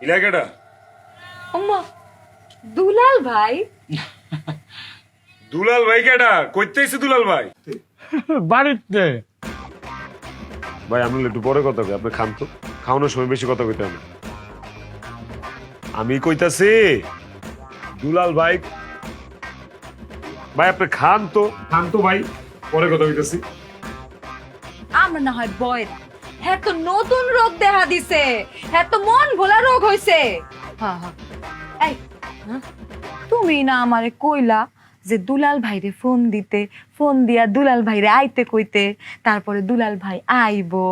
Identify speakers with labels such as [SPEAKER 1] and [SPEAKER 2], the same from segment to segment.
[SPEAKER 1] ইলাকাটা
[SPEAKER 2] আম্মা দুলাল ভাই
[SPEAKER 1] দুলাল ভাই কেডা কইতেছি দুলাল ভাই
[SPEAKER 3] বাড়িতে
[SPEAKER 1] ভাই আমি একটু পরে কথা কই আপনি খান তো খাওয়ানোর সময় বেশি কথা কইতে হবে আমি কইতাছি দুলাল ভাই ভাই আপনি খান তো ভাই পরে কথা কইতাছি
[SPEAKER 2] আমরা না হয় বয়রা হ্যাঁ তো নতুন রোগ দেখা দিছে হ্যাঁ তো মন ভোলা রোগ হইছে এই তুমি না আমারে কইলা যে দুলাল ভাইরে ফোন দিতে ফোন দিয়া দুলাল ভাইরে আইতে কইতে তারপরে দুলাল ভাই আইবো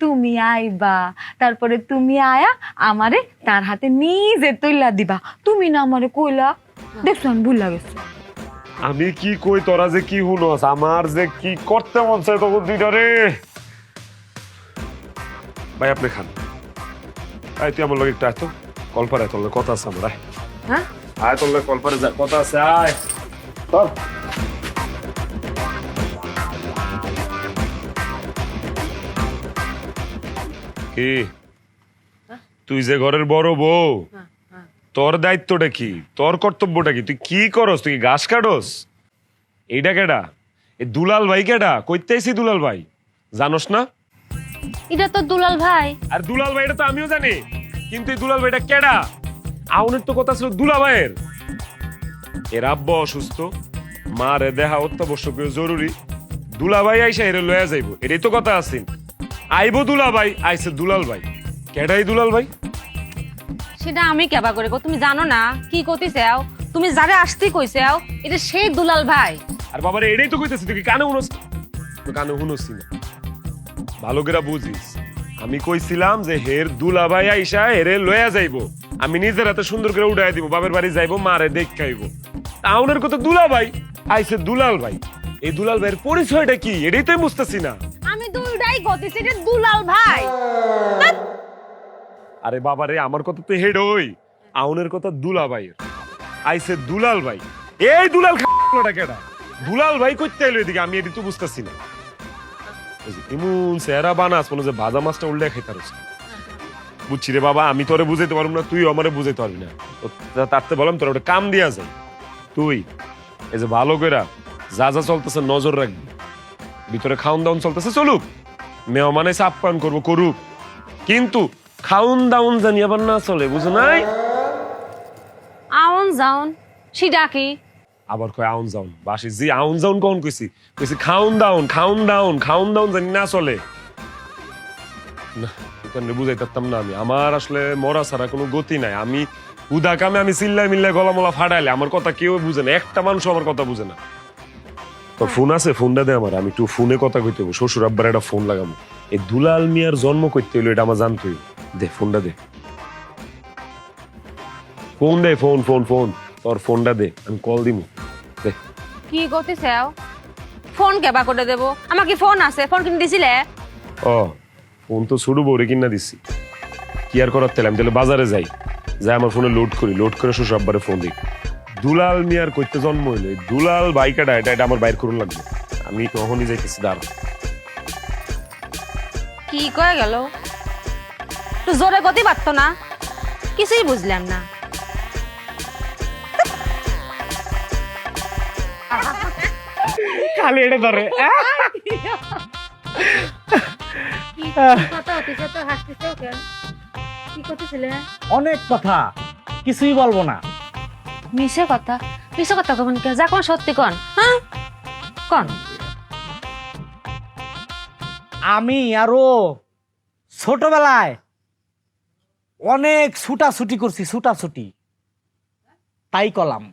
[SPEAKER 2] তুমি আইবা তারপরে তুমি আয়া আমারে তার হাতে নিজে তুইলা দিবা তুমি না আমারে কইলা দেখছো আমি ভুল লাগেছে
[SPEAKER 1] আমি কি কই তোরা যে কি হুনস আমার যে কি করতে মন চায় তখন দুইটা রে ভাই আপনি খান আয় তুই আমার লগে একটু আয় তো কলপারে তোর লগে কথা আছে আমার আয়
[SPEAKER 2] হ্যাঁ
[SPEAKER 1] আয় তোর লগে কলপারে যা কথা আছে আয় চল কি তুই যে ঘরের বড় বউ তোর দায়িত্বটা কি তোর কর্তব্যটা কি তুই কি করস তুই কি ঘাস কাটস এইটা কেডা এই দুলাল ভাই কেডা কইতেছি দুলাল ভাই জানোস না
[SPEAKER 4] এটা তো দুলাল ভাই।
[SPEAKER 1] আর দুলাল ভাই এটা তো আমিও জানি কিন্তু এই দুলাল ভাইটা কেডা আউনের তো কথা ছিল দুলা ভাইয়ের এর আব্বা অসুস্থ মা রে দেখা অত্যাবশ্যকীয় জরুরি দুলা ভাই আইসা এরে লয়া যাইবো এটাই তো কথা আছেন আইবো দুলা ভাই আইসে দুলাল ভাই কেডাই দুলাল ভাই
[SPEAKER 4] সেটা আমি কেবা করে গো, তুমি জানো না কি করতেছাও, তুমি যারে আসতে কইছাও এটা সেই দুলাল ভাই।
[SPEAKER 1] আর বাবারে এটাই তো কইতেছি তুই কি কানে শুনস তো কানে শুনসি না ভালো করে বুঝিস আমি কইছিলাম যে হের দুলা ভাই আইসা হেরে লয়া যাইবো আমি নিজের হাতে সুন্দর করে উড়াই দিব বাবার বাড়ি যাইবো মারে দেখ খাইবো টাউনের কথা দুলা ভাই আইসে দুলাল ভাই এই দুলাল ভাইয়ের পরিচয়টা কি এটাই তো বুঝতেছি না
[SPEAKER 4] আমি দুইটাই কইতেছি এটা দুলাল ভাই।
[SPEAKER 1] আরে বাবারে আমার কথা তো হেড ওই আউনের কথা দুলা ভাইয়ের আইসে দুলাল ভাই এই দুলাল খাটা কেডা দুলাল ভাই কইতে এলো এদিকে আমি এটি তো বুঝতেছি না এমন সেরা বানাস মনে যে ভাজা মাছটা উল্টে খাইতে পারছ বুঝছি রে বাবা আমি তোরে বুঝাইতে পারবো না তুই আমারে বুঝাইতে পারবি না তারতে বললাম তোর ওটা কাম দিয়া যায় তুই এই যে ভালো করে যা যা চলতেছে নজর রাখবি ভিতরে খাউন দাউন চলতেছে চলুক মেহমানে আপ্যায়ন করবো করুক কিন্তু খাউন দাউন জানি আবার না চলে বুঝো নাই
[SPEAKER 4] আউন যাউন সেটা কি
[SPEAKER 1] আবার কয় আউন যাউন বাসি জি আউন যাউন কখন কইছি কইছি খাউন দাউন খাউন দাউন খাউন দাউন জানি না চলে না এখানে বুঝাইতাম না আমি আমার আসলে মরা ছাড়া কোনো গতি নাই আমি উদা কামে আমি চিল্লাই মিল্লাই গলা মলা ফাটাইলে আমার কথা কেউ বুঝে না একটা মানুষ আমার কথা বুঝে না তোর ফোন আছে ফোনটা দে আমার আমি একটু ফোনে কথা কইতে হবো শ্বশুর আব্বার একটা ফোন লাগাবো এই দুলাল মিয়ার জন্ম করতে হইলো এটা আমার জানতে হইব দে ফোনটা দে ফোন দে ফোন ফোন ফোন তোর ফোনটা দে আমি কল দিমু দে
[SPEAKER 4] কি করতেছাও? ফোন কেবা করে দেব? আমার কি ফোন আছে? ফোন কিনে দিছিলে?
[SPEAKER 1] ও ফোন তো ছোট বউরে কিনা দিছি কি আর করার তেল আমি তাহলে বাজারে যাই যাই আমার ফোনে লোড করি লোড করে শ্বশুর আব্বারে ফোন দিই দুলাল মিয়ার কইতে জন্ম হইলো এই দুলাল বাইকাটা এটা আমার বাইর করুন লাগবে আমি কখনই যাইতেছি দাঁড়
[SPEAKER 4] কি কয়ে গেল? তো জোরে গতি পারতো না, কিছুই বুঝলাম না।
[SPEAKER 3] খালি এটা ধরে অনেক কথা কিছুই বলবো না
[SPEAKER 4] মিশে কথা কখন কে যা কোন সত্যি কোন হ্যাঁ কোন
[SPEAKER 3] আমি আরো ছোটবেলায় অনেক ছুটাছুটি করছি ছুটাছুটি তাই কলাম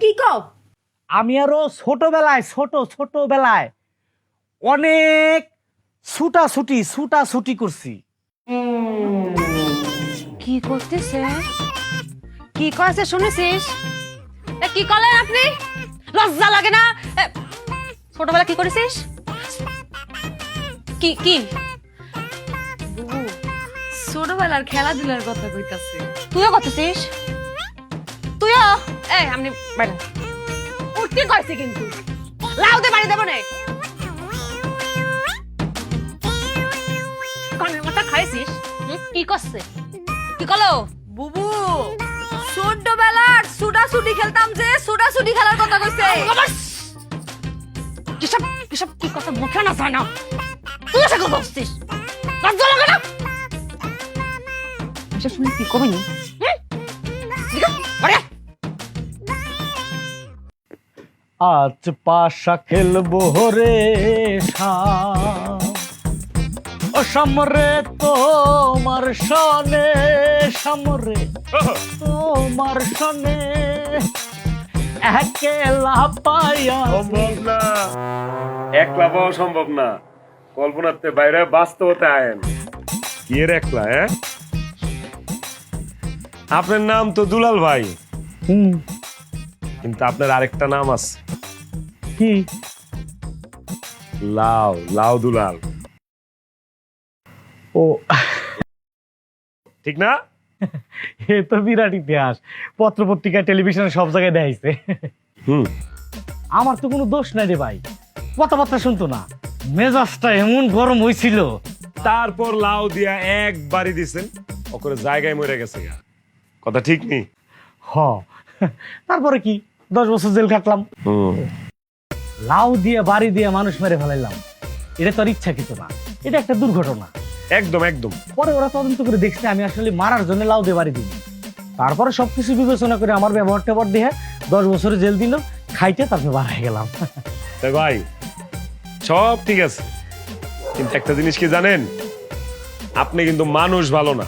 [SPEAKER 2] কি কও
[SPEAKER 3] আমি আরো ছোটবেলায় অনেক ছুটাছুটি করছি
[SPEAKER 4] কি করতেছে কি কয়েছে শুনেছিস কি করলেন আপনি লজ্জা লাগে না ছোটবেলা কি করেছিস কি কি
[SPEAKER 2] ছোটবেলার খেলাধুলার কথা কইতাছে
[SPEAKER 4] তুইও করতেছিস তুইও আপনি বাইরে উঠতে কইছে কিন্তু লাউতে পানি দেব না কানের মাথা খাইছিস কি করছে কি কলো?
[SPEAKER 2] বুবু ছোটবেলার ছুটাছুটি খেলতাম যে ছুটাছুটি খেলার কথা কইছে।
[SPEAKER 4] কিসব কিসব কি কথা মুখে না যায় না, তুই এসে কথা বলছিস? লজ্জা লাগে না? এসব শুনে কি কবে নি?
[SPEAKER 3] আজ পাশা খেলবো রে শাম, ও সামরে তোমার সনে, সামরে তোমার সনে একেলা পাইয়া
[SPEAKER 1] সম্ভব না, একলা পাওয়া সম্ভব না, কল্পনাতে বাইরে বাস্তবতা আয়েন। কি এর একলা? আপনার নাম তো দুলাল ভাই, কিন্তু আপনার আরেকটা নাম আছে।
[SPEAKER 3] কি?
[SPEAKER 1] লাউ, লাউ দুলাল,
[SPEAKER 3] ও
[SPEAKER 1] ঠিক না?
[SPEAKER 3] এ তো বিরাট ইতিহাস, পত্র পত্রিকা টেলিভিশনে সব জায়গায় দেখাইছে।
[SPEAKER 1] হুম,
[SPEAKER 3] আমার তো কোনো দোষ নাই রে ভাই, কথাবার্তা শুনতো না, মেজাজটা এমন গরম হয়েছিল।
[SPEAKER 1] তারপর লাউ দিয়া একবারই দিছেন, ওকরে জায়গায় মরে গেছে গা। কথা ঠিক নেই?
[SPEAKER 3] হ, তারপরে কি 10 বছর জেল কাটলাম। লাউ দিয়ে বাড়ি দিয়ে মানুষ মেরে ফেলাইলাম, এটা তো আর ইচ্ছাকৃত না, এটা একটা দুর্ঘটনা।
[SPEAKER 1] একদম একদম।
[SPEAKER 3] পরে ওরা তদন্ত করে দেখছে আমি আসলে মারার জন্য লাউ দিয়ে বাড়ি দিই। তারপরে সবকিছু বিবেচনা করে আমার ব্যবহার ট্যাবহার দিয়ে 10 বছরে জেল দিল, খাইতে তারপরে বার হয়ে গেলাম।
[SPEAKER 1] তাই ভাই সব ঠিক আছে, কিন্তু একটা জিনিস কি জানেন? আপনি কিন্তু মানুষ ভালো না,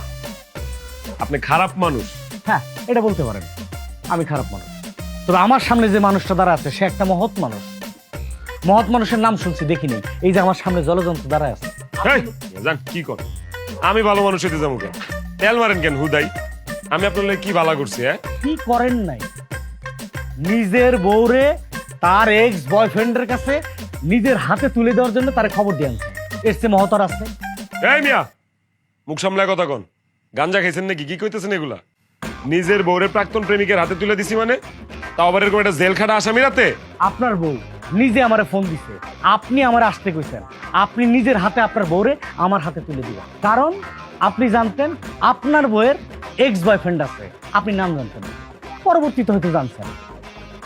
[SPEAKER 1] আপনি খারাপ মানুষ।
[SPEAKER 3] হ্যাঁ, এটা বলতে পারেন, আমি খারাপ মানুষ। তবে আমার সামনে যে মানুষটা দাঁড়া আছে সে একটা মহৎ মানুষ। মহৎ মানুষের নাম শুনছি, দেখিনি। এই যে আমার সামনে জলযন্ত্র দাঁড়ায় আছে।
[SPEAKER 1] এই, জান কি কর? আমি ভালো মানুষ হইতে যাবো কেন? তেল মারেন কেন হুদাই? আমি আপনার লাগি কি ভালো করছি?
[SPEAKER 3] কি করেন নাই? নিজের বউরে তার এক্স বয়ফ্রেন্ডের কাছে নিজের হাতে তুলে দেওয়ার জন্য তার খবর দিয়ে আনছে। এর চেয়ে মহতর আছে?
[SPEAKER 1] এই মিয়া, মুখ সামলায় কথা কন। গাঞ্জা খাইছেন নাকি? কি কইতেছেন এগুলা? নিজের বউরে প্রাক্তন প্রেমিকের হাতে তুলে দিছি মানে? তাও আবার এরকম একটা জেল খাটা আসামি রাতে?
[SPEAKER 3] আপনার বউ নিজে আমারে ফোন দিছে, আপনি আমার আসতে কইছেন, আপনি নিজের হাতে আপনার বউরে আমার হাতে তুলে দিবেন। কারণ আপনি জানতেন আপনার বউয়ের এক্স বয়ফ্রেন্ড আছে, আপনি নাম জানতেন না। পরবর্তীতে হয়তো জানছেন।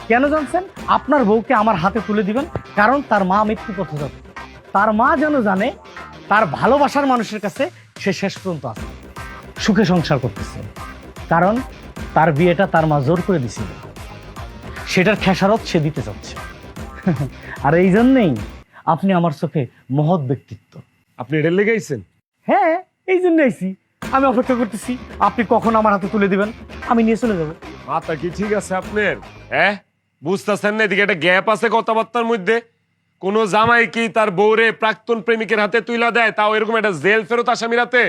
[SPEAKER 3] কেন জানছেন? আপনার বউকে আমার হাতে তুলে দিবেন কারণ তার মা মৃত্যু পথযাত্রী। তার মা যেন জানে তার ভালোবাসার মানুষের কাছে সে শেষ পর্যন্ত আছে, সুখে সংসার করতেছে। কারণ তার বিয়েটা তার মা জোর করে দিছিল, সেটার খেসারত সে দিতে চাচ্ছে। আর এই জন্যেই আপনি আমার চোখে মহৎ ব্যক্তিত্ব।
[SPEAKER 1] আপনি এটা লেগাইছেন?
[SPEAKER 3] হ্যাঁ, এই জন্য আইছি। আমি অপেক্ষা করতেছি আপনি কখন আমার হাতে তুলে দিবেন, আমি নিয়ে চলে যাবো।
[SPEAKER 1] মাথা কি ঠিক আছে আপনার? বুঝতেছেন না এদিকে একটা গ্যাপ আছে কথাবার্তার মধ্যে? কোন জামাই কি তার বউরে প্রাক্তন প্রেমিকের হাতে তুইলা দেয়, তাও এরকম একটা জেল ফেরত আসামি রাতে?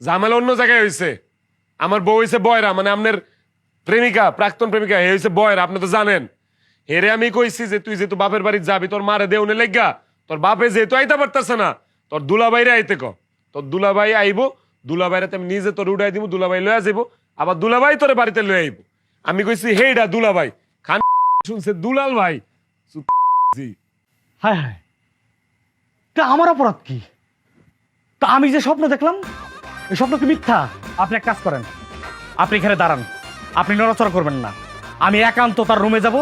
[SPEAKER 1] ঝামেলা অন্য জায়গায় হয়েছে। আমার বউ হয়েছে বয়রা, মানে আপনার প্রেমিকা, প্রাক্তন প্রেমিকা হে হয়েছে বয়রা, আপনি তো জানেন। হেরে আমি কইছি যে তুই যেহেতু বাপের বাড়ি যাবি, তোর মারে দেউনে লেগা, তোর বাপে যেহেতু আইতে পারতেছে না, তোর দুলাভাইরে আইতে ক। তোর দুলাভাই আইব, দুলাভাইরে আমি নিজে তোর উড়াই দিব, দুলাভাই লয়ে যাবো, আবার দুলাভাই তোর বাড়িতে লয়ে আইব। আমি কইছি হেইডা দুলাভাই, খান শুনছে দুলাল ভাই।
[SPEAKER 3] হায় হায়, তা আমার অপরাধ কি? তা আমি যে স্বপ্ন দেখলাম এই স্বপ্ন কি মিথ্যা? আপনি এক কাজ করেন, আপনি এখানে দাঁড়ান, আপনি নড়াচড়া করবেন না। আমি একান্ত তার রুমে যাব,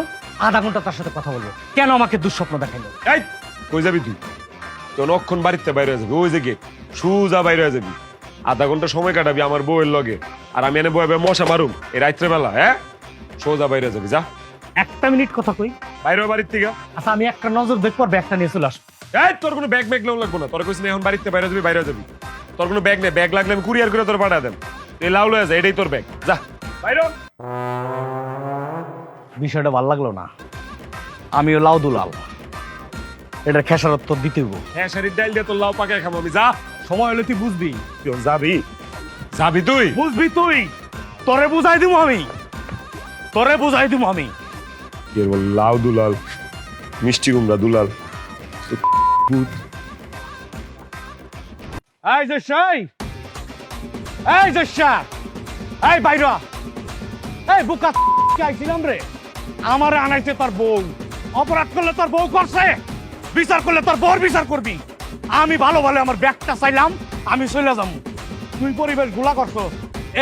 [SPEAKER 3] আধা ঘন্টা তার সাথে কথা বলবো, কেন আমাকে দুঃস্বপ্ন দেখাইলো।
[SPEAKER 1] এই কই যাবি তুই? তোর অক্ষণ বাড়িতে বাইরে হয়ে যাবি, ওই যে গেট, সুজা বাইরে হয়ে যাবি। আধা ঘন্টা সময় কাটাবি আমার বউয়ের লগে, আর আমি এনে বয়ে মশা মারুম এই রাত্রে বেলা। সোজা বাইরে যাবি, যা।
[SPEAKER 3] একটা মিনিট কথা কই।
[SPEAKER 1] বাইরে বাড়ির থেকে।
[SPEAKER 3] আচ্ছা, আমি একটা নজর দেখবো আর ব্যাগটা নিয়ে চলে আসবো।
[SPEAKER 1] তোর কোনো ব্যাগ ব্যাগ নেওয়া লাগবো না, তোর কইছি না এখন বাড়িতে বাইরে যাবি, বাইরে যাবি। তোর কোনো ব্যাগ নেই, ব্যাগ লাগলে আমি কুরিয়ার করে তোর পাঠা দেন। এই লাউ লয়ে যা, এটাই তোর ব্যাগ, যা বাইরে।
[SPEAKER 3] বিষয়টা ভালো লাগলো না। আমিও লাউ দুলাল, এটার খেসারত তোর দিতে হইব।
[SPEAKER 1] হ্যাঁ, শাড়ির ডাইল দিয়ে তোর লাউ পাকায় খাবো আমি, যা।
[SPEAKER 3] সময় হলে তুই বুঝবি।
[SPEAKER 1] তুই যাবি? যাবি তুই?
[SPEAKER 3] বুঝবি তুই, তোরে বুঝাই দিব আমি, তোরে বুঝাই দিব আমি।
[SPEAKER 1] কি বল? লাউ দুলাল, মিষ্টি কুমড়া দুলাল।
[SPEAKER 3] এই জশাই, এই জশা, এই বাইরা, এই বুকা কি আইছিলাম রে? আমারে আনাইছে তোর বউ। অপরাধ করলে তোর বউ করছে, বিচার করলে তোর বউর বিচার করবি। আমি ভালো ভালো আমার ব্যাগটা চাইলাম, আমি চলে যাবো। তুই পরিবেশ গুলা করছো,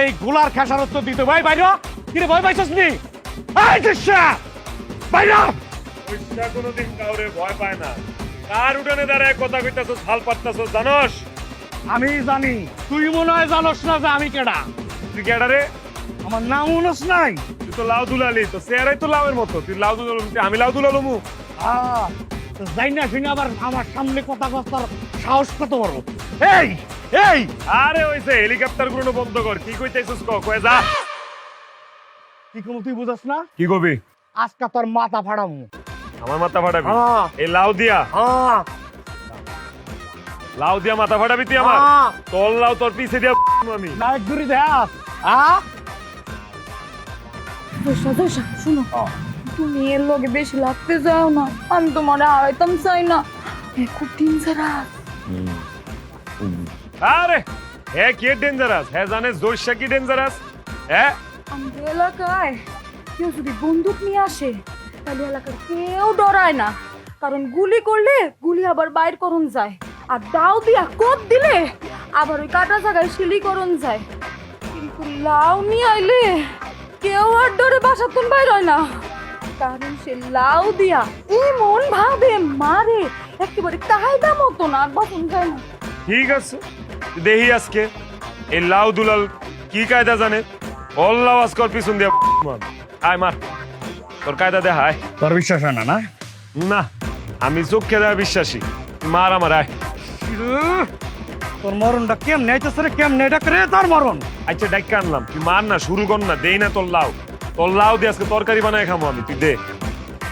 [SPEAKER 3] এই গুলার খেসারত দিতে ভাই বাইরে কিরে ভয় পাইছস নি? এই দিশা বাইরে
[SPEAKER 1] ওইটা কোনোদিন কাউরে ভয় পায় না। কার উঠানে দাঁড়ায় কথা কইতাছস, হাল পাত্তাছস জানোস?
[SPEAKER 3] আমি জানি, তুই মনে হয় জানোস না যে আমি কেডা।
[SPEAKER 1] তুই কেডা রে?
[SPEAKER 3] আমার নাম মনোস নাই।
[SPEAKER 1] তুই তো লাউ দুলালি, তো চেহারাই তো লাউয়ের মতো। তুই লাউ দুলালু, আমি লাউ দুলালুমু?
[SPEAKER 3] যাই না শুনে আবার আমার সামনে কথা কর, সাহস কত বড়। এই এই
[SPEAKER 1] আরে হইছে, হেলিকপ্টার গুলো বন্ধ কর। কি কইতাছস কয়ে যা।
[SPEAKER 3] কি কম তুই বুঝাস না?
[SPEAKER 1] কি কবি?
[SPEAKER 3] আজকা তোর মাথা ফাড়ামু।
[SPEAKER 1] আমার মাথা ফাটাবি?
[SPEAKER 3] হ্যাঁ।
[SPEAKER 1] এই লাউ দিয়া? লাউ দিয়া মাথা ফাটাবি তুই আমার? তোর লাউ তোর পিছে দিয়া আমি।
[SPEAKER 3] নায়ক দূরি দেখ
[SPEAKER 2] শুনো, তুমি এর লগে বেশি লাগতে যাও না, আমি তোমার হারাইতাম চাই না। খুব ডেঞ্জারাস।
[SPEAKER 1] আরে হ্যাঁ, কি ডেঞ্জারাস? হ্যাঁ জানে জোরসা কি ডেঞ্জারাস? হ্যাঁ
[SPEAKER 2] আমাদের এলাকায় কেউ যদি বন্দুক নিয়ে আসে তাহলে এলাকার কেউ ডরায় না, কারণ গুলি করলে গুলি আবার বাইর করন যায়, আর দাও দিয়া কোপ দিলে আবার ওই কাটা জায়গায় শিলি করন যায়। কিন্তু লাউ নিয়ে আইলে কেউ আর ডরে বাসাতুন বাইর হয় না, কারণ সে লাউ দিয়া এমন ভাবে মারে একেবারে কায়দা মতো না বাসন যায় না।
[SPEAKER 1] ঠিক আছে, দেহি আজকে এই লাউ দুলাল কি কায়দা জানে। অল্লাহ আজকর পিছন দিয়া আয় মার, তোর কায়দা দে। হায়
[SPEAKER 3] তোর বিশ্বাস হয় না? না
[SPEAKER 1] না, আমি চোখে দেওয়া বিশ্বাসী। মার আমার, আয়।
[SPEAKER 3] তোর মরণটা কেমনে আইতেছে রে? কেমনে এটা করে তোর মরণ?
[SPEAKER 1] আচ্ছা ডাইকা আনলাম, তুই মার না, শুরু কর না। দেই না তোর লাউ, তোর লাউ দিয়ে আজকে তরকারি বানায় খামো আমি। তুই দে।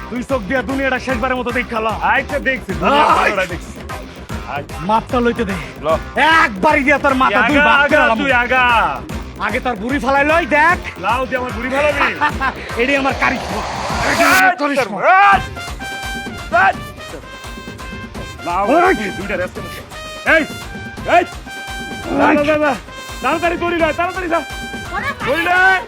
[SPEAKER 3] তুই চোখ দিয়া দুনিয়াটা শেষবারের মতো দেখালা।
[SPEAKER 1] আইটা দেখছি, দুনিয়া
[SPEAKER 3] আয়।
[SPEAKER 1] পুরোটা দেখছি। আয়,
[SPEAKER 3] মাথা লইতে দে,
[SPEAKER 1] ল।
[SPEAKER 3] একবারই দিয়া তোর মাথা দুই
[SPEAKER 1] আগা,
[SPEAKER 3] ভাগ
[SPEAKER 1] আগা,
[SPEAKER 3] করে
[SPEAKER 1] তুই আগা।
[SPEAKER 3] আগে তোর বুড়ি ফালাই লই দেখ।
[SPEAKER 1] লাউ দিয়ে আমার বুড়ি ভালোবি?
[SPEAKER 3] এডি আমার কারিশমা।
[SPEAKER 1] লাউ
[SPEAKER 3] ওই।
[SPEAKER 1] তুই দুইটা রেস্ট কর। এই এই যা, যা, যা, যা। তাড়াতাড়ি দড়ি লয়, তাড়াতাড়ি যা। দড়ি লয়।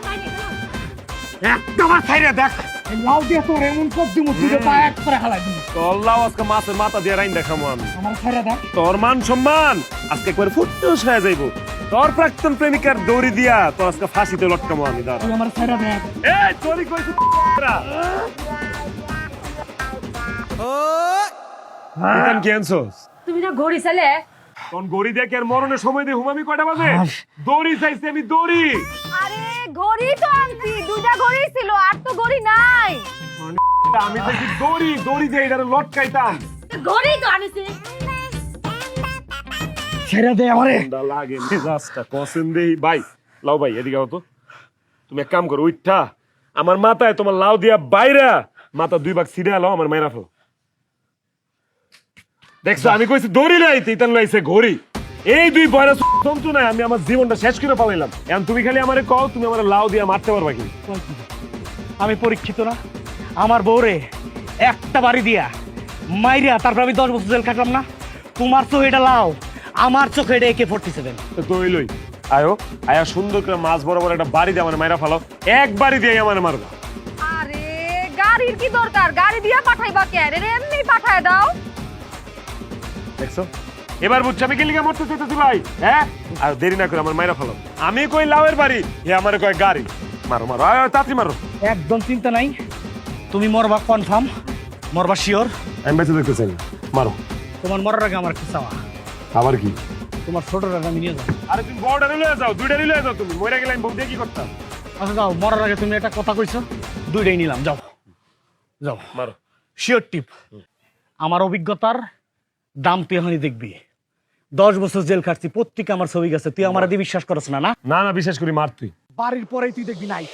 [SPEAKER 3] একবার ছাইরে দেখ, এই লাউ দিয়া তোর এমন সব দিমু তুই যে পা এক করে হালাই দিমু।
[SPEAKER 1] তোর লাউ আজকে মাছের মাথা দিয়ে রাইন দেখামো আমি।
[SPEAKER 3] আমার ছাইরে দেখ।
[SPEAKER 1] তোর মান সম্মান আজকে একবার ফুটুস হয়ে যাইবো। তোর প্রাক্তন প্রেমিকার দড়ি দিয়া তোর আজকে ফাঁসিতে লটকামো আমি। দাঁড়া।
[SPEAKER 3] তুই আমার ছাইরে দেখ।
[SPEAKER 1] এই তোরই কইছি কি আনছস?
[SPEAKER 4] তুমি না ঘড়ি চাইলে
[SPEAKER 1] কোন গড়ি দেখে আর মরণের সময় দিয়ে হুমামি কয়টা বাজে? দড়ি চাইছি আমি, দড়ি।
[SPEAKER 2] আরে ঘড়ি তো আনছি, দুইটা ঘড়ি ছিল, আর তো ঘড়ি নাই।
[SPEAKER 1] আমি চাইছি দড়ি, দড়ি দিয়ে এটা লটকাইতাম।
[SPEAKER 4] ঘড়ি তো আনিছি।
[SPEAKER 3] ছাইরে দে আমারে।
[SPEAKER 1] ঠান্ডা লাগে মেজাজটা কসেন দেই। ভাই লাউ ভাই এদিকে আও তো। তুমি এক কাম করো, উইঠা আমার মাথায় তোমার লাউ দিয়া বাইরা মাথা দুই ভাগ ছিড়ে আলো, আমার মাইরা ফেলো। দেখছো আমি কইছি দড়ি নাই, তিতান লাইছে ঘড়ি। এই দুই বয়রা যন্ত্রণায় আমি আমার জীবনটা শেষ করে পালাইলাম। এখন তুমি খালি আমারে কও, তুমি আমার লাউ দিয়া মারতে পারবা কি?
[SPEAKER 3] আমি পরীক্ষিত না? আমার বউরে একটা বাড়ি দিয়া মাইরা তারপর আমি 10 বছর জেল কাটলাম না? তোমার চোখে এটা লাউ, আমার চোখে এটা AK-47।
[SPEAKER 1] তো লই আয়ো, আয়া সুন্দর করে মাছ বরাবর একটা বাড়ি দিয়ে আমার মাইরা ফেলো। এক বাড়ি দিয়ে আমার মারবা।
[SPEAKER 2] আরে গাড়ির কি দরকার? গাড়ি দিয়া পাঠাইবা কে? রে এমনি পাঠায় দাও।
[SPEAKER 1] দেখছো এবার বুঝছো আমি কি লিগা মরতে চাইতেছি ভাই? হ্যাঁ, আর দেরি না করে আমার মাইরা ফেলো। আমি কই লাউয়ের বাড়ি, হে আমার কয় গাড়ি। মারো মারো, আয় তাড়াতাড়ি মারো।
[SPEAKER 3] একদম চিন্তা নাই, তুমি মরবা কনফার্ম, মরবা শিওর।
[SPEAKER 1] আমি বেঁচে দেখতে চাই না, মারো।
[SPEAKER 3] তোমার মরার আগে আমার একটা চাওয়া,
[SPEAKER 1] আবার কি?
[SPEAKER 3] তোমার ছোটরা আমি নিয়ে যাবো।
[SPEAKER 1] আরে তুমি বড়টা লয়ে যাও, দুইটা লয়ে যাও। তুমি মরে গেলে আমি বউ দিয়ে কি করতাম?
[SPEAKER 3] আচ্ছা যাও, মরার আগে তুমি একটা কথা কইছো, দুইটাই নিলাম। যাও যাও,
[SPEAKER 1] মারো।
[SPEAKER 3] শিওর টিপ। আমার অভিজ্ঞতার দাম তুই এখনই দেখবি। 10 বছর জেল খাটছি, প্রত্যেকে আমার ছবি গেছে, তুই আমার দিয়ে বিশ্বাস করছ না? না
[SPEAKER 1] না না, বিশ্বাস করি, মার তুই।
[SPEAKER 3] বাড়ির পরেই তুই দেখবি নাই।